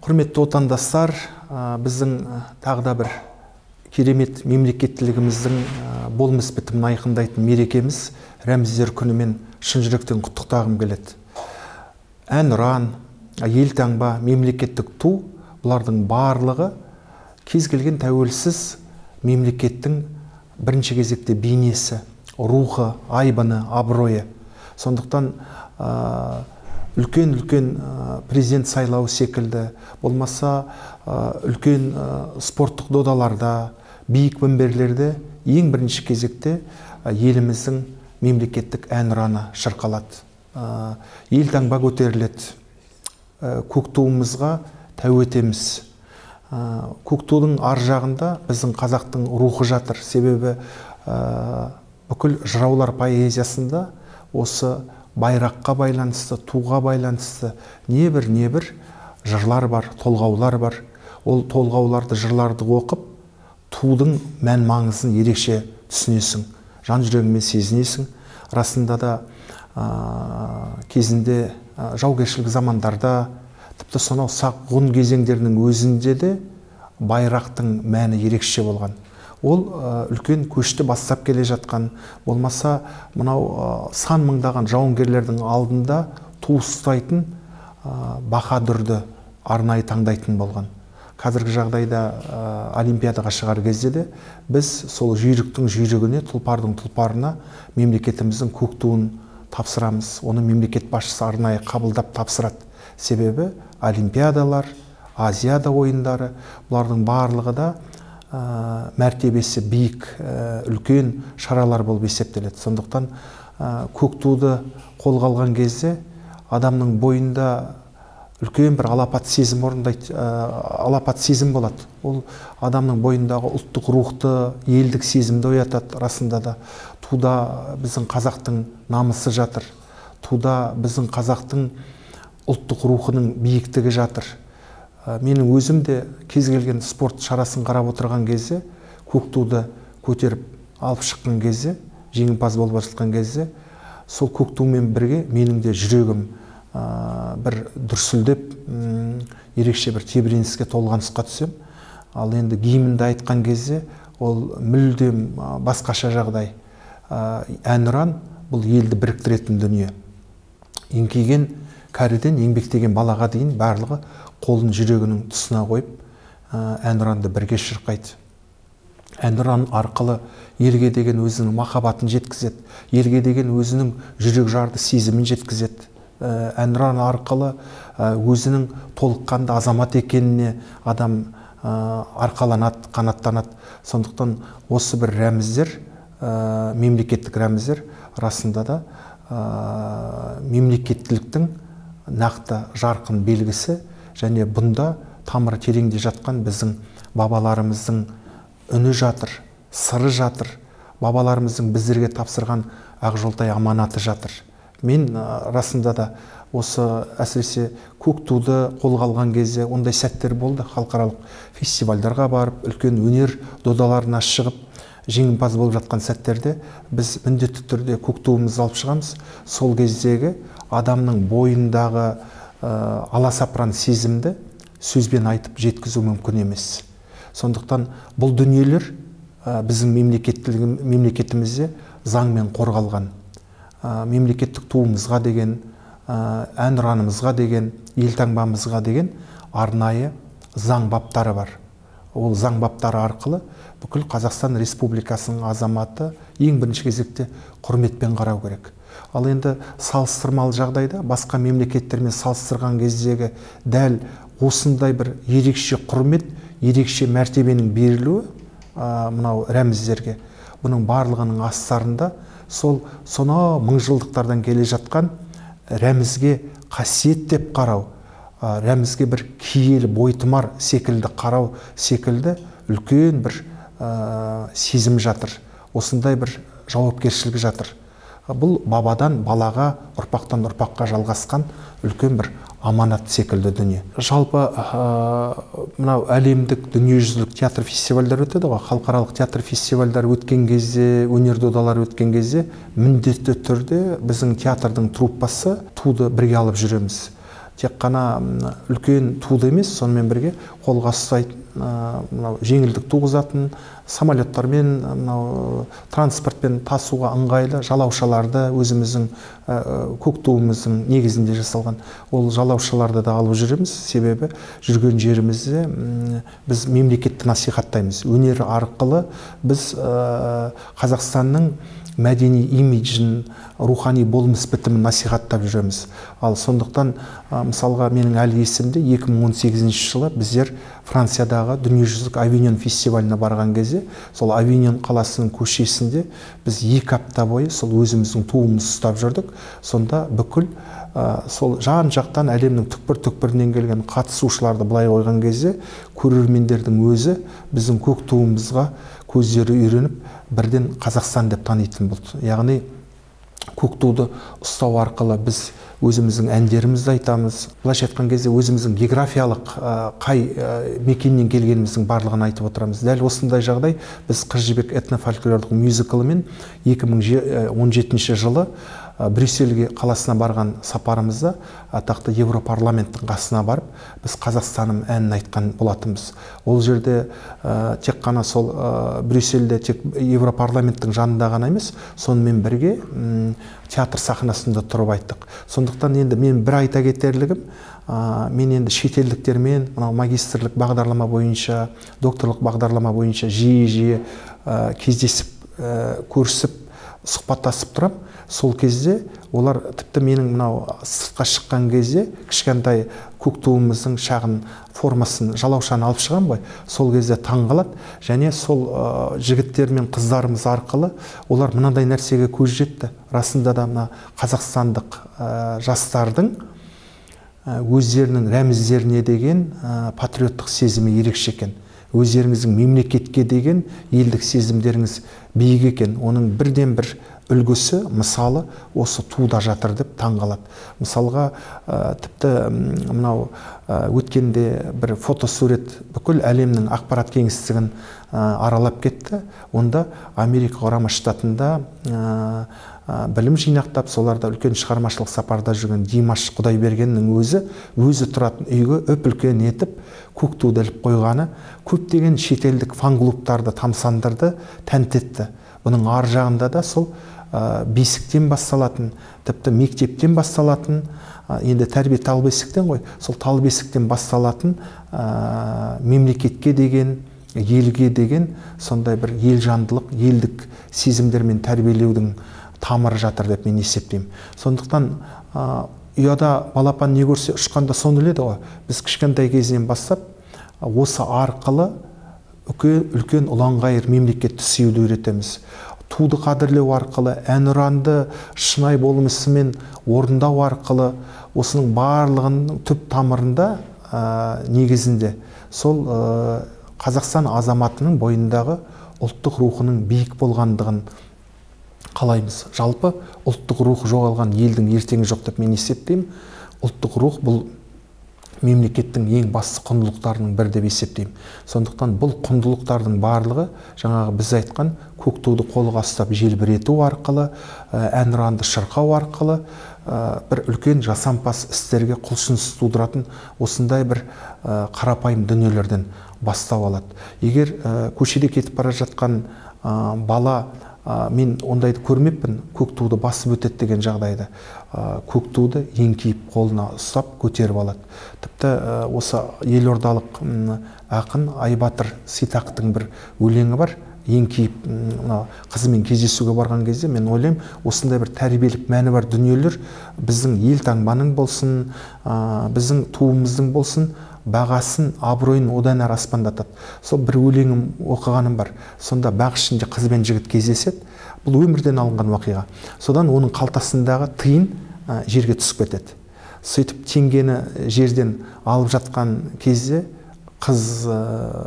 Құрметті отандастар, біздің тағы да бір керемет мемлекеттілігіміздің болмыс бітімін айқындайтын мерекеміз рәміздер күнімен шын жүректен құттықтағым келеді. Әнұран, елтаңба, мемлекеттік ту, бұлардың барлығы кез келген тәуелсіз мемлекеттің бірінші кезекте бейнесі, рухы, айбыны, абыройы. Сондықтан үлкен президент сайлау секілді, болмаса үлкен спорттық додаларда, биік мінберлерде ең бірінші кезекте еліміздің мемлекеттік әнұраны шырқалады. Елтаңба көтеріледі. Көк туымызға тәу етеміз. Көк тудың ар жағында біздің қазақтың рухы жатыр. Себебі бүкіл жыраулар поэзиясында осы байраққа байланысты, туға байланысты небір жырлар бар, толғаулар бар. Ол толғауларды, жырларды оқып, тудың мән маңызын ерекше түсінесің, жан жүрегіңмен сезінесің. Расында да кезінде жаугершілік замандарда, тіпті сонау сақ ғұн кезеңдерінің өзінде де байрақтың мәні ерекше болған. Ол үлкен көшті бастап келе жатқан, болмаса мынау сан мыңдаған жауынгерлердің алдында ту ұстайтын баһадүрді арнайы таңдайтын болған. Қазіргі жағдайда олимпиадаға шығар кезде де біз сол жүйріктің жүйрігіне, тұлпардың тұлпарына мемлекетіміздің көк туын тапсырамыз. Оны мемлекет басшысы арнайы қабылдап тапсырады. Себебі олимпиадалар, Азияда ойындары, бұлардың барлығы да мәртебесі биік, үлкен шаралар болып есептеледі. Сондықтан көк туды қолға алған кезде адамның бойында үлкен бір алапат сезім болады. Ол адамның бойындағы ұлттық рухты, елдік сезімді оятады. Расында да туда біздің қазақтың намысы жатыр. Туда біздің қазақтың ұлттық рухының биіктігі жатыр. Менің өзім де кез келген спорт шарасын қарап отырған кезде, көк туды көтеріп алып шыққан кезде, жеңімпаз болып жатқан кезде, сол көк тумен бірге менің де жүрегім бір дүрсілдеп, ерекше бір тебіреніске толған тұсқа түсем. Ал енді гимнді айтқан кезде, ол мүлдем басқаша жағдай. Әнұран бұл елді біріктіретін дүние. Еңкейген кәріден еңбектеген балаға дейін барлығы қолын жүрегінің тұсына қойып, әнұранды бірге шырқайды. Әнұран арқылы елге деген өзінің махаббатын жеткізеді, елге деген өзінің жүрек жарды сезімін жеткізеді. Әнұран арқылы өзінің толыққанды азамат екеніне адам арқаланады, қанаттанады. Сондықтан осы бір рәміздер, мемлекеттік рәміздер расында да мемлекеттіліктің нақты жарқын белгісі, және бұнда тамыры тереңде жатқан біздің бабаларымыздың үні жатыр, сыры жатыр, бабаларымыздың біздерге тапсырған ақжолтай аманаты жатыр. Мен расында да осы әсіресе көк туды қолға алған кезде ондай сәттер болды. Халықаралық фестивальдарға барып, үлкен өнер додаларына шығып, жеңімпаз болып жатқан сәттерде біз міндетті түрде көк туымызды алып шығамыз. Сол кездегі адамның бойындағы аласапыран сезімді сөзбен айтып жеткізу мүмкін емес. Сондықтан бұл дүниелер біздің мемлекетімізде заңмен қорғалған. Мемлекеттік туымызға деген, әнұранымызға деген, елтаңбамызға деген арнайы заң баптары бар. Ол заң баптары арқылы бүкіл Қазақстан Республикасының азаматы ең бірінші кезекте құрметпен қарау керек. Ал енді салыстырмалы жағдайда басқа мемлекеттермен салыстырған кездегі дәл осындай бір ерекше құрмет, ерекше мәртебенің берілуі мынау рәміздерге. Бұның барлығының астарында сол сонау мыңжылдықтардан келе жатқан рәмізге қасиет деп қарау, рәмізге бір киелі бойтұмар секілді қарау секілді үлкен бір сезім жатыр. Осындай бір жауапкершілік жатыр. Бұл бабадан балаға, ұрпақтан ұрпаққа жалғасқан үлкен бір аманат секілді дүние. Жалпы мынау әлемдік дүниежүзілік театр фестивальдары өтеді ғой, халықаралық театр фестивальдары өткен кезде, өнер додалары өткен кезде міндетті түрде біздің театрдың труппасы туды бірге алып жүреміз. тек қана үлкен туды емес, сонымен бірге қолға ұстайтын, мынау жеңілдік туғызатын, самолеттармен, мынау транспортпен тасуға ыңғайлы жалаушаларды өзіміздің көк туымыздың негізінде жасалған ол жалаушаларды да алып жүреміз. Себебі жүрген жерімізде біз мемлекетті насихаттаймыз. Өнер арқылы біз Қазақстанның мәдени имиджін, рухани болмыс бітімін насихаттап жүреміз. Ал сондықтан мысалға менің әлі есімде 2018 жылы біздер Франциядағы дүниежүзілік Авиньон фестиваліне барған кезде, сол Авиньон қаласының көшесінде біз 2 апта бойы сол өзіміздің туымызды ұстап жүрдік. Сонда бүкіл сол жан-жақтан әлемнің түкпір-түкпірінен келген қатысушыларды былай қойған кезде көрермендердің өзі біздің көк туымызға көздері үйреніп, бірден Қазақстан деп танитын болды. Яғни көк туды ұстау арқылы біз өзіміздің әндерімізді айтамыз. Былайша айтқан кезде өзіміздің географиялық қай мекеннен келгеніміздің барлығын айтып отырамыз. Дәл осындай жағдай біз Қыз жібек этнофольклорлық мюзиклімен 2017 жылы Брюссельге қаласына барған сапарымызда атақты Европарламенттің қасына барып, біз Қазақстаным әнін айтқан болатынбыз. Ол жерде тек қана сол Брюссельде тек Европарламенттің жанында ғана емес, сонымен бірге театр сахнасында тұрып айттық. Сондықтан енді мен бір айта кетерлігім, мен енді шетелдіктермен мынау магистрлік бағдарлама бойынша, докторлық бағдарлама бойынша жиі кездесіп, көрісіп, сұхбаттасып тұрам. Сол кезде олар тіпті менің мынау сыртқа шыққан кезде кішкентай көк туымыздың шағын формасын, жалаушаны алып шығам ғой, сол кезде таң қалады. Және сол жігіттер мен қыздарымыз арқылы олар мынандай нәрсеге көз жетті. Расында да мына қазақстандық жастардың өздерінің рәміздеріне деген патриоттық сезімі ерекше екен. Өздеріңіздің мемлекетке деген елдік сезімдеріңіз биік екен. Оның бірден бір үлгісі, мысалы, осы туда жатыр деп таң қалады. Мысалға, тіпті мынау өткенде бір фотосурет бүкіл әлемнің ақпарат кеңістігін аралап кетті. Онда Америка құрама штатында білім жинақтап, соларда үлкен шығармашылық сапарда жүрген Димаш Құдайбергеннің өзі тұратын үйге өп-үлкен етіп көк туды іліп қойғаны көптеген шетелдік фан-клубтарды тамсандырды, тәнті етті. Бұның ар жағында да сол бесіктен басталатын, тіпті мектептен басталатын, енді тәрбие тал бесіктен ғой, сол тал бесіктен басталатын мемлекетке деген, елге деген сондай бір елжандылық, елдік сезімдермен тәрбиелеудің тамыры жатыр деп мен есептеймін. Сондықтан ұяда балапан не көрсе ұшқанда соны іледі ғой. Біз кішкентай кезінен бастап осы арқылы үлкен ұланғайыр мемлекетті сүюді үйретеміз. Туды қадірлеу арқылы, әнұранды шынайы болмысымен орындау арқылы осының барлығының түп тамырында негізінде сол Қазақстан азаматының бойындағы ұлттық рухының биік болғандығын қалаймыз. Жалпы ұлттық рух жоғалған елдің ертеңі жоқ деп мен есептеймін. Ұлттық рух бұл мемлекеттің ең басты құндылықтарының бірі деп есептеймін. Сондықтан бұл құндылықтардың барлығы жаңағы біз айтқан көк туды қолға ұстап желбірету арқылы, әнұранды шырқау арқылы бір үлкен жасампаз істерге құлшыныс тудыратын осындай бір қарапайым дүниелерден бастау алады. Егер көшеде кетіп бара жатқан бала мен ондайды көрмеппін, көк туды басып өтеді деген жағдайда. Көк туды еңкейіп қолына ұстап көтеріп алады. Тіпті осы елордалық ақын Айбатыр Ситақтың бір өлеңі бар. Еңкейіп қызымен кездесуге барған кезде мен ойлаймын, осындай бір тәрбиелік мәні бар дүниелер біздің елтаңбаның болсын, біздің туымыздың болсын, бағасын, абыройын одан әрі аспандатады. Сол бір өлеңім оқығаным бар. Сонда бақ ішінде қыз бен жігіт кездеседі. Бұл өмірден алынған оқиға. Содан оның қалтасындағы тиын жерге түсіп кетеді. Сөйтіп теңгені жерден алып жатқан кезде қыз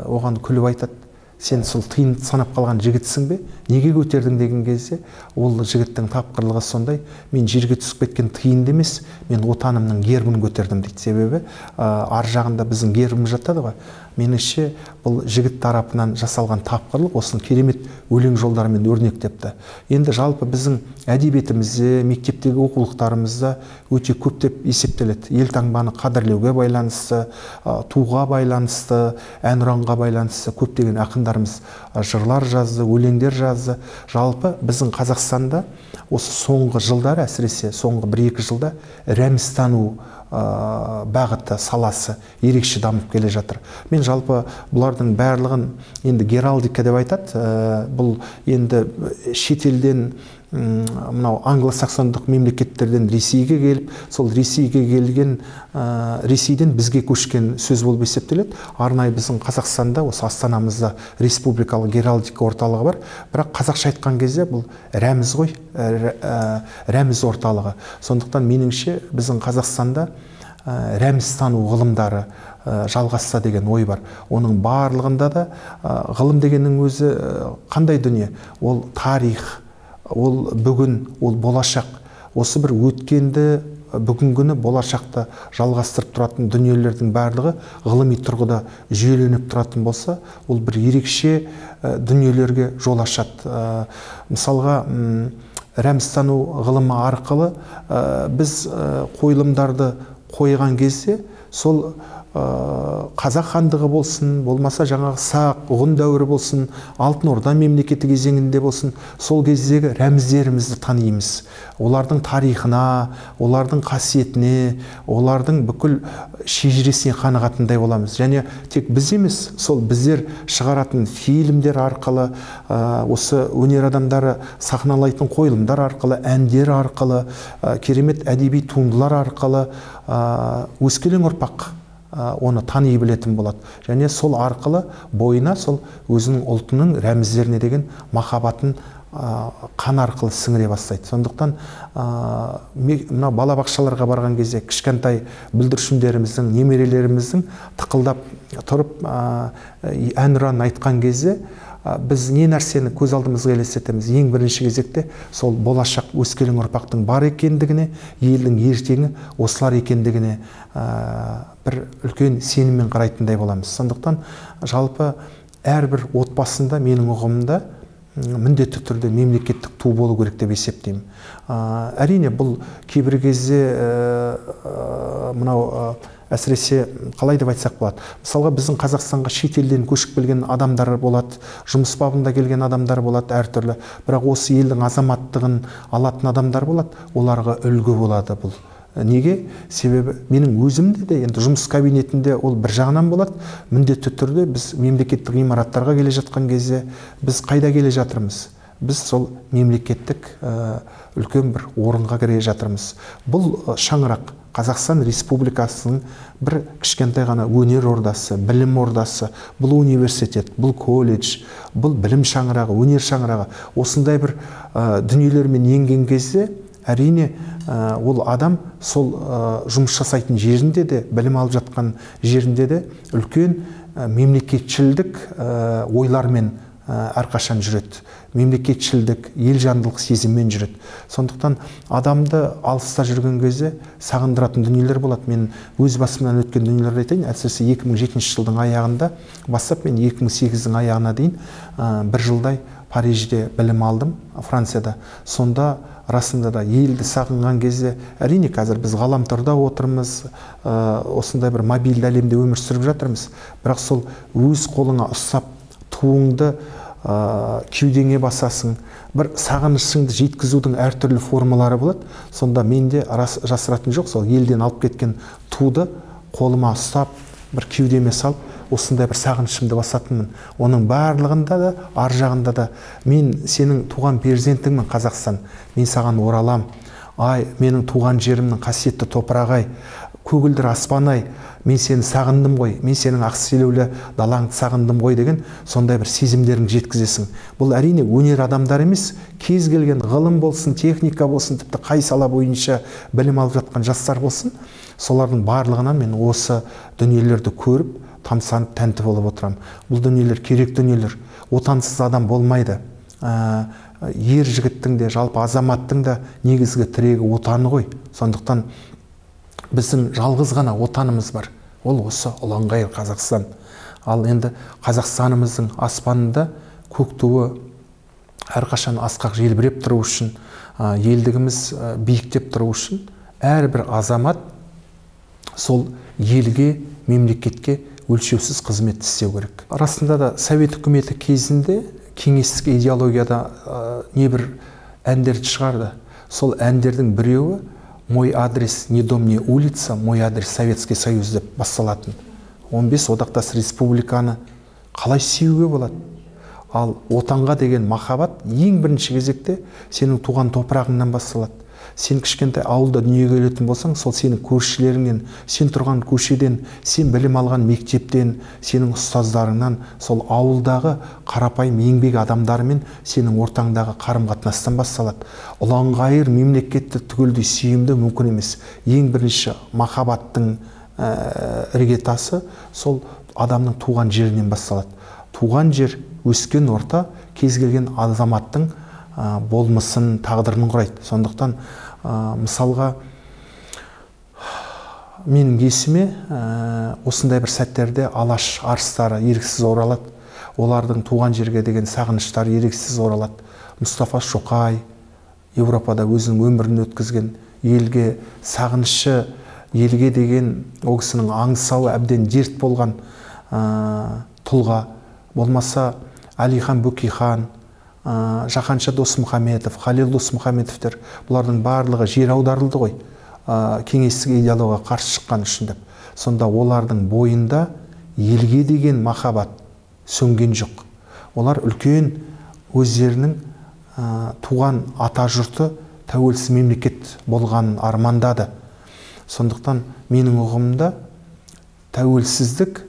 оған күліп айтады: сен сол тиын санап қалған жігітсің бе, неге көтердің деген кезде, ол жігіттің тапқырлығы сондай: мен жерге түсіп кеткен тиынды емес, мен отанымның гербін көтердім дейді. Себебі ар жағында біздің гербіміз жатады ғой. Меніңше бұл жігіт тарапынан жасалған тапқырлық осының керемет өлең жолдарымен өрнектепті. Енді жалпы біздің әдебиетімізде, мектептегі оқулықтарымызда өте көптеп есептеледі. Елтаңбаны қадірлеуге байланысты, туға байланысты, әнұранға байланысты көптеген ақындарымыз жырлар жазды, өлеңдер жазды. Жалпы біздің Қазақстанда осы соңғы жылдары, әсіресе соңғы 1-2 жылда рәмізтану бағыты саласы ерекше дамып келе жатыр. Мен жалпы бұлардың барлығын енді гералдика деп айтады. Бұл енді шетелден, мынау англосаксондық мемлекеттерден Ресейге келіп, сол Ресейге келген, Ресейден бізге көшкен сөз болып есептеледі. Арнайы біздің Қазақстанда, осы Астанамызда республикалық гералдика орталығы бар. Бірақ қазақша айтқан кезде бұл рәміз ғой, рәміз орталығы. Сондықтан меніңше біздің Қазақстанда рәмізтану ғылымдары жалғасса деген ой бар. Оның барлығында да ғылым дегеннің өзі қандай дүние? Ол тарих, ол бүгін, ол болашақ. Осы бір өткенді, бүгінгіні, болашақты жалғастырып тұратын дүниелердің барлығы ғылыми тұрғыда жүйеленіп тұратын болса, ол бір ерекше дүниелерге жол ашады. Мысалға, рәмізтану ғылымы арқылы біз қойылымдарды қойған кезде, сол қазақ хандығы болсын, болмаса жаңағы сақ, ғұн дәуірі болсын, алтын орда мемлекеті кезеңінде болсын, сол кездегі рәміздерімізді танимыз. Олардың тарихына, олардың қасиетіне, олардың бүкіл шежіресіне қанығатындай боламыз. Және тек біз емес, сол біздер шығаратын фильмдер арқылы, осы өнер адамдары сахналайтын қойылымдар арқылы, әндер арқылы, керемет әдеби туындылар арқылы өскелең ұрпақ оны тани білетін болады. Және сол арқылы бойына сол өзінің ұлтының рәміздеріне деген махаббатын қан арқылы сіңіре бастайды. Сондықтан мына балабақшаларға барған кезде кішкентай бүлдіршіндеріміздің, немерелеріміздің тықылдап тұрып әнұран айтқан кезде біз не нәрсені көз алдымызға елестетеміз? Ең бірінші кезекте сол болашақ өскелең ұрпақтың бар екендігіне, елдің ертеңі осылар екендігіне бір үлкен сеніммен қарайтындай боламыз. Сондықтан жалпы әрбір отбасында, менің ұғымымда, міндетті түрде мемлекеттік ту болу керек деп есептеймін. Әрине бұл кейбір кезде мынау әсіресе қалай деп айтсақ болады. Мысалға біздің Қазақстанға шетелден көшіп келген адамдар болады, жұмыс бабында келген адамдар болады әртүрлі. Бірақ осы елдің азаматтығын алатын адамдар болады, оларға үлгі болады бұл. Неге? Себебі менің өзімде де енді жұмыс кабинетінде ол бір жағынан болады. Міндетті түрде біз мемлекеттік ғимараттарға келе жатқан кезде біз қайда келе жатырмыз? Біз сол мемлекеттік үлкен бір орынға кіре жатырмыз. Бұл шаңырақ Қазақстан Республикасының бір кішкентай ғана өнер ордасы, білім ордасы, бұл университет, бұл колледж, бұл білім шаңырағы, өнер шаңырағы. Осындай бір дүниелермен енген кезде, әрине ол адам сол жұмыс жасайтын жерінде де, білім алып жатқан жерінде де үлкен мемлекетшілдік ойлармен әрқашан жүреді. Мемлекетшілдік, елжандылық сезіммен жүреді. Сондықтан адамды алыста жүрген кезде сағындыратын дүниелер болады. Мен өз басымнан өткен дүниелерді айтайын. Әсіресе 2007 жылдың аяғында бастап мен 2008-дің аяғына дейін бір жылдай Парижде білім алдым, Францияда. Сонда расында да елді сағынған кезде, әрине қазір біз ғаламторда отырмыз, осындай бір мобильді әлемде өмір сүріп жатырмыз. Бірақ сол өз қолыңа ұстап туыңды кеудеңе басасың, бір сағынышыңды жеткізудің әртүрлі формалары болады. Сонда менде жасыратын жоқ, сол елден алып кеткен туды қолыма ұстап, бір кеудеме салып, осындай бір сағынышымды басатынмын. Оның барлығында да, ар жағында да, мен сенің туған перзентіңмін, Қазақстан, мен саған оралам. Ай, менің туған жерімнің қасиетті топырағы-ай, көгілдір аспан-ай, мен сені сағындым ғой, мен сенің ақселеулі далаңды сағындым ғой деген сондай бір сезімдеріңді жеткізесің. Бұл әрине өнер адамдары емес, кез келген ғылым болсын, техника болсын, тіпті қай сала бойынша білім алып жатқан жастар болсын, солардың барлығынан мен осы дүниелерді көріп, тамсанып тәнті болып отырамын. Бұл дүниелер керек дүниелер. Отансыз адам болмайды. Ер жігіттің де, жалпы азаматтың да негізгі тірегі отаны ғой. Сондықтан біздің жалғыз ғана отанымыз бар. Ол осы ұланғайыр Қазақстан. Ал енді Қазақстанымыздың аспанында көк туы әрқашан асқақ желбіреп тұру үшін, елдігіміз биіктеп тұру үшін әрбір азамат сол елге, мемлекетке өлшеусіз қызмет істеу керек. Расында да Совет үкіметі кезінде кеңестік идеологияда небір әндерді шығарды. Сол әндердің біреуі «Мой адрес не дом, не улица, мой адрес Советский Союз» деп басталатын. 15 одақтас республиканы қалай сүюге болады? Ал отанға деген махаббат ең бірінші кезекте сенің туған топырағыңнан басталады. Сен кішкентай ауылда дүниеге келетін болсаң, сол сенің көршілеріңнен, сен тұрған көшеден, сен білім алған мектептен, сенің ұстаздарыңнан, сол ауылдағы қарапайым еңбек адамдарымен сенің ортаңдағы қарым-қатынастан басталады. Ұланғайыр мемлекетті түгелдей сүйемді мүмкін емес. Ең бірінші махаббаттың іргетасы сол адамның туған жерінен басталады. Туған жер, өскен орта кез келген азаматтың болмысын, тағдырын құрайды. Сондықтан мысалға менің есіме осындай бір сәттерде Алаш арыстары еріксіз оралады. Олардың туған жерге деген сағыныштары еріксіз оралады. Мұстафа Шоқай Европада өзінің өмірін өткізген, елге сағынышы, елге деген ол кісінің аңсауы әбден дерт болған тұлға. Болмаса Әлихан Бөкейхан, Жаһанша Досмұхамедов, Халил Досмұхамедовтер, бұлардың барлығы жер аударылды ғой, кеңестік идеологияға қарсы шыққан үшін деп. Сонда олардың бойында елге деген махаббат сөнген жоқ. Олар үлкен өздерінің туған ата жұрты тәуелсіз мемлекет болғанын армандады. Сондықтан менің ұғымымда тәуелсіздік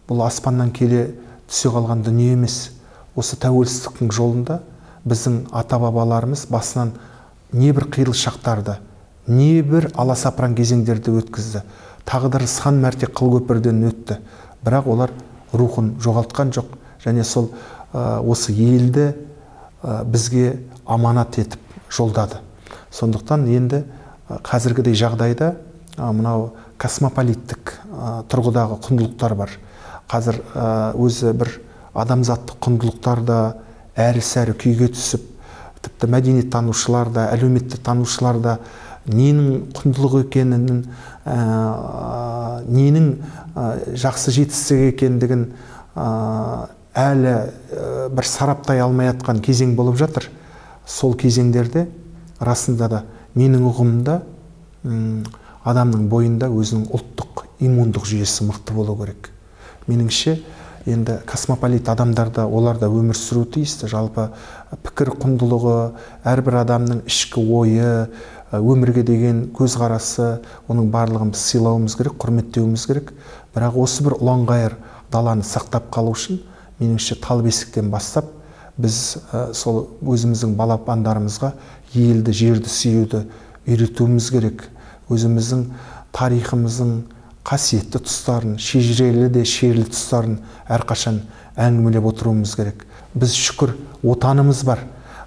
бұл аспаннан келе түсе қалған дүние емес. Осы тәуелсіздіктің жолында біздің ата-бабаларымыз басынан небір қилы шақтарды, небір аласапыран кезеңдерді өткізді. Тағдыры сан мәрте қыл көпірден өтті. Бірақ олар рухын жоғалтқан жоқ. Және сол осы елді бізге аманат етіп жолдады. Сондықтан енді қазіргідей жағдайда мынау космополиттік тұрғыдағы құндылықтар бар. Қазір өзі бір адамзаттық құндылықтар да әрі-сәрі күйге түсіп, тіпті мәдениет танушылар да, әлеуметтік танушылар да ненің құндылық екенін, ненің жақсы жетістік екендігін әлі бір сараптай алмай жатқан кезең болып жатыр. Сол кезеңдерде расында да менің ұғымымда адамның бойында өзінің ұлттық иммундық жүйесі мықты болу керек. Меніңше енді космополит адамдарда оларда өмір сүру тиісті. Жалпы пікір құндылығы, әрбір адамның ішкі ойы, өмірге деген көзқарасы, оның барлығын біз сыйлауымыз керек, құрметтеуіміз керек. Бірақ осы бір ұланғайыр даланы сақтап қалу үшін меніңше тал бесіктен бастап біз сол өзіміздің балапандарымызға елді, жерді сүюді үйретуіміз керек. Өзіміздің тарихымыздың қасиетті тұстарын, шежірелі де шерлі тұстарын әрқашан әңгімелеп отыруымыз керек. Біз шүкір отанымыз бар,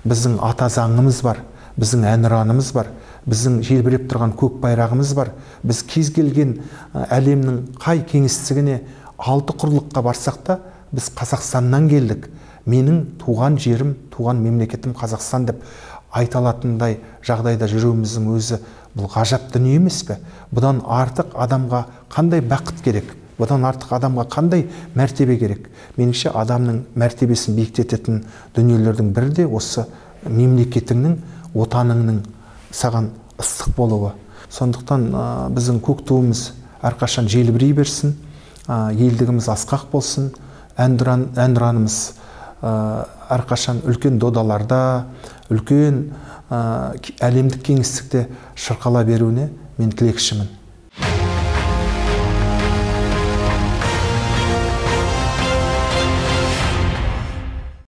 біздің ата заңымыз бар, біздің әнұранымыз бар, біздің желбіреп тұрған көк байрағымыз бар. Біз кез келген әлемнің қай кеңістігіне 6 құрлыққа барсақ та біз Қазақстаннан келдік. Менің туған жерім, туған мемлекетім Қазақстан деп айта алатындай жағдайда жүруіміздің өзі бұл ғажап дүние емес пе? Бұдан артық адамға қандай бақыт керек? Бұдан артық адамға қандай мәртебе керек? Меніңше адамның мәртебесін биіктететін дүниелердің бірі де осы мемлекетіңнің, отаныңның саған ыстық болуы. Сондықтан біздің көк туымыз әрқашан желбірей берсін, елдігіміз асқақ болсын, әнұранымыз әрқашан үлкен додаларда, үлкен әлемдік кеңістікте шырқала беруіне мен тілекшімін.